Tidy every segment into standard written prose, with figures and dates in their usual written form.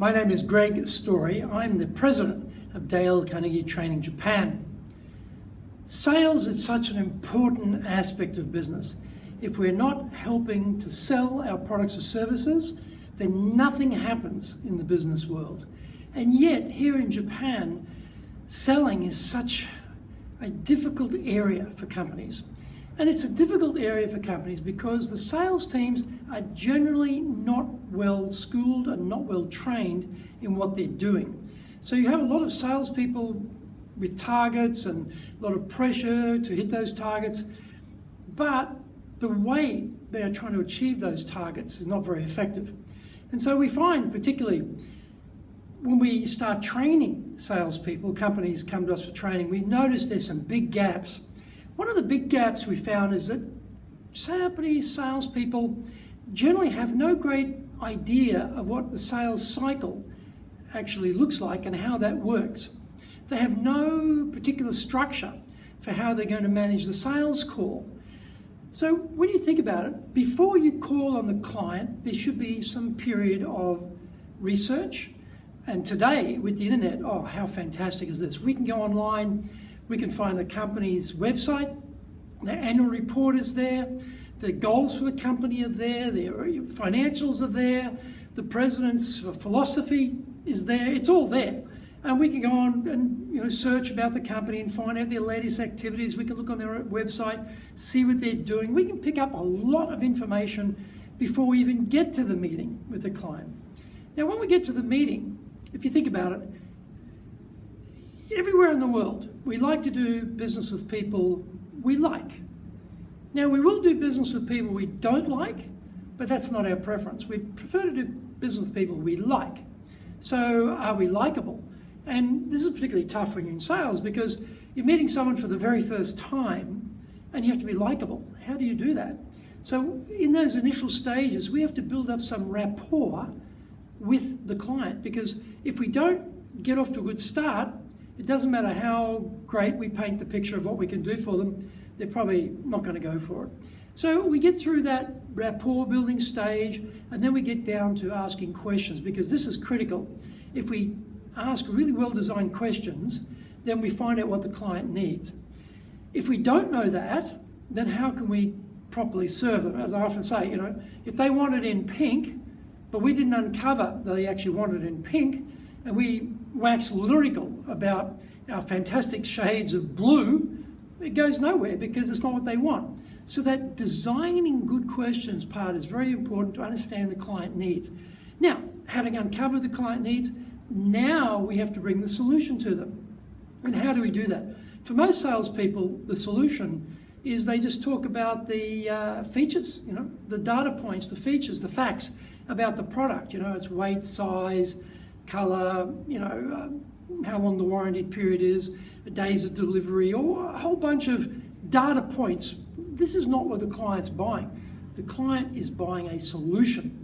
My name is Greg Story. I'm the president of Dale Carnegie Training Japan. Sales is such an important aspect of business. If we're not helping to sell our products or services, then nothing happens in the business world. And yet, here in Japan, selling is such a difficult area for companies. And it's a difficult area for companies because the sales teams are generally not well schooled and not well trained in what they're doing. So you have a lot of salespeople with targets and a lot of pressure to hit those targets, but the way they are trying to achieve those targets is not very effective. And so we find, particularly when we start training salespeople, companies come to us for training, we notice there's some big gaps. One of the big gaps we found is that Japanese salespeople generally have no great idea of what the sales cycle actually looks like and how that works. They have no particular structure for how they're going to manage the sales call. So when you think about it, before you call on the client, there should be some period of research. And today, with the internet, oh, how fantastic is this? We can go online, we can find the company's website, their annual report is there, the goals for the company are there, their financials are there, the president's philosophy is there, it's all there. And we can go on and search about the company and find out their latest activities. We can look on their website, see what they're doing. We can pick up a lot of information before we even get to the meeting with the client. Now, when we get to the meeting, if you think about it, everywhere in the world, we like to do business with people we like. Now, we will do business with people we don't like, but that's not our preference. We prefer to do business with people we like. So, are we likable? And this is particularly tough when you're in sales because you're meeting someone for the very first time and you have to be likable. How do you do that? So, in those initial stages, we have to build up some rapport with the client, because if we don't get off to a good start, it doesn't matter how great we paint the picture of what we can do for them, they're probably not going to go for it. So we get through that rapport building stage, and then we get down to asking questions, because this is critical. If we ask really well designed questions, then we find out what the client needs. If we don't know that, then how can we properly serve them? As I often say, if they want it in pink, but we didn't uncover that they actually wanted it in pink, and we wax lyrical about our fantastic shades of blue, it goes nowhere because it's not what they want. So that designing good questions part is very important to understand the client needs. Now, having uncovered the client needs, now we have to bring the solution to them. And how do we do that? For most salespeople, the solution is they just talk about the features, the data points, the features, the facts about the product. Its weight, size, color, how long the warranty period is, days of delivery, or a whole bunch of data points. This is not what the client's buying. The client is buying a solution.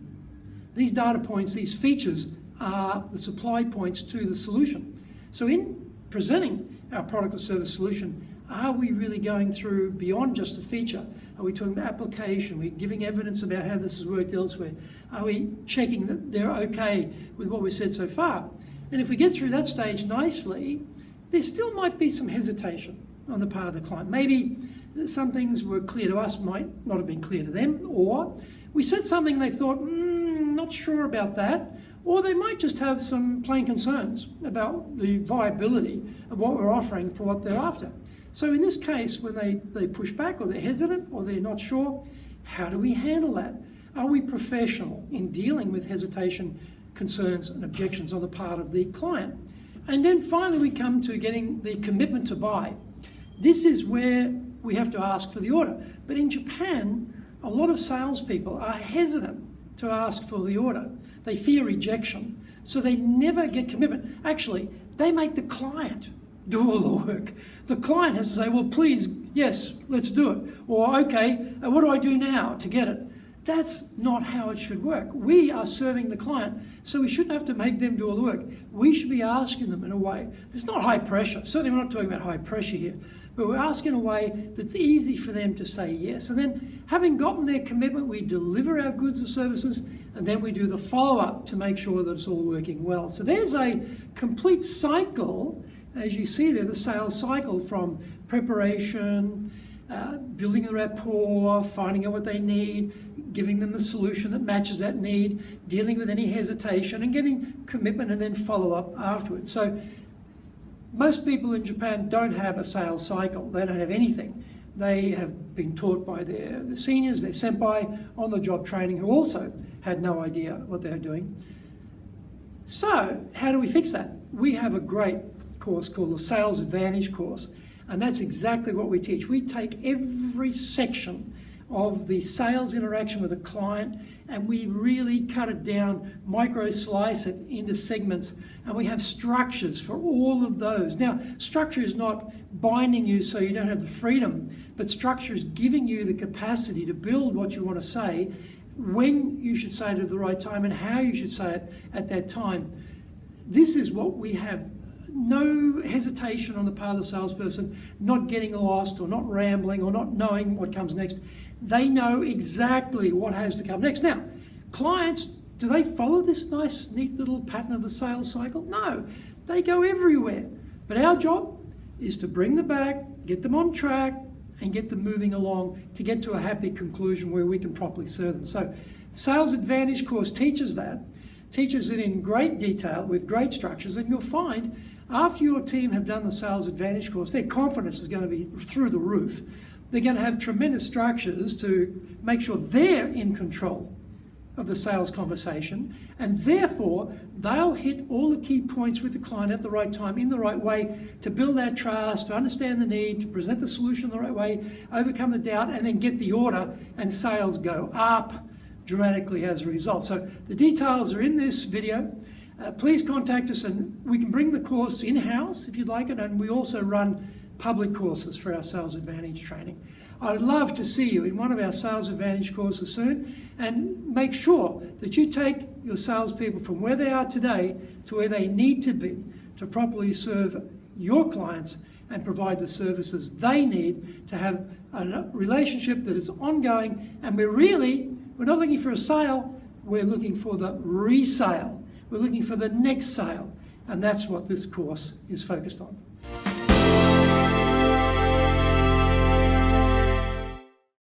These data points, these features, are the supply points to the solution. So in presenting our product or service solution, are we really going through beyond just a feature? Are we talking about application? Are we giving evidence about how this has worked elsewhere? Are we checking that they're okay with what we've said so far? And if we get through that stage nicely, there still might be some hesitation on the part of the client. Maybe some things were clear to us, might not have been clear to them, or we said something they thought, not sure about that, or they might just have some plain concerns about the viability of what we're offering for what they're after. So in this case, when they push back or they're hesitant or they're not sure, how do we handle that? Are we professional in dealing with hesitation, concerns and objections on the part of the client? And then finally we come to getting the commitment to buy. This is where we have to ask for the order. But in Japan, a lot of salespeople are hesitant to ask for the order. They fear rejection, so they never get commitment. Actually, they make the client do all the work. The client has to say, well, please, yes, let's do it. Or, okay, what do I do now to get it? That's not how it should work. We are serving the client, so we shouldn't have to make them do all the work. We should be asking them in a way that's not high pressure. Certainly we're not talking about high pressure here, but we're asking in a way that's easy for them to say yes. And then having gotten their commitment, we deliver our goods or services, and then we do the follow-up to make sure that it's all working well. So there's a complete cycle, as you see there, the sales cycle from preparation, building the rapport, finding out what they need, giving them the solution that matches that need, dealing with any hesitation and getting commitment and then follow up afterwards. So most people in Japan don't have a sales cycle. They don't have anything. They have been taught by their seniors, their senpai, on-the-job training, who also had no idea what they were doing. So how do we fix that? We have a great course called the Sales Advantage course, and that's exactly what we teach. We take every section of the sales interaction with a client and we really cut it down, micro slice it into segments, and we have structures for all of those. Now, structure is not binding you so you don't have the freedom, but structure is giving you the capacity to build what you want to say, when you should say it at the right time and how you should say it at that time. This is what we have. No hesitation on the part of the salesperson, not getting lost or not rambling or not knowing what comes next. They know exactly what has to come next. Now, clients, do they follow this nice, neat little pattern of the sales cycle? No, they go everywhere. But our job is to bring them back, get them on track, and get them moving along to get to a happy conclusion where we can properly serve them. So, Sales Advantage course teaches that, teaches it in great detail with great structures, and you'll find after your team have done the Sales Advantage course, their confidence is going to be through the roof. They're going to have tremendous structures to make sure they're in control of the sales conversation, and therefore they'll hit all the key points with the client at the right time, in the right way, to build that trust, to understand the need, to present the solution the right way, overcome the doubt, and then get the order, and sales go up dramatically as a result. So the details are in this video. Please contact us and we can bring the course in-house if you'd like it, and we also run public courses for our Sales Advantage training. I'd love to see you in one of our Sales Advantage courses soon, and make sure that you take your salespeople from where they are today to where they need to be to properly serve your clients and provide the services they need to have a relationship that is ongoing. And we're not looking for a sale, we're looking for the resale. We're looking for the next sale, and that's what this course is focused on.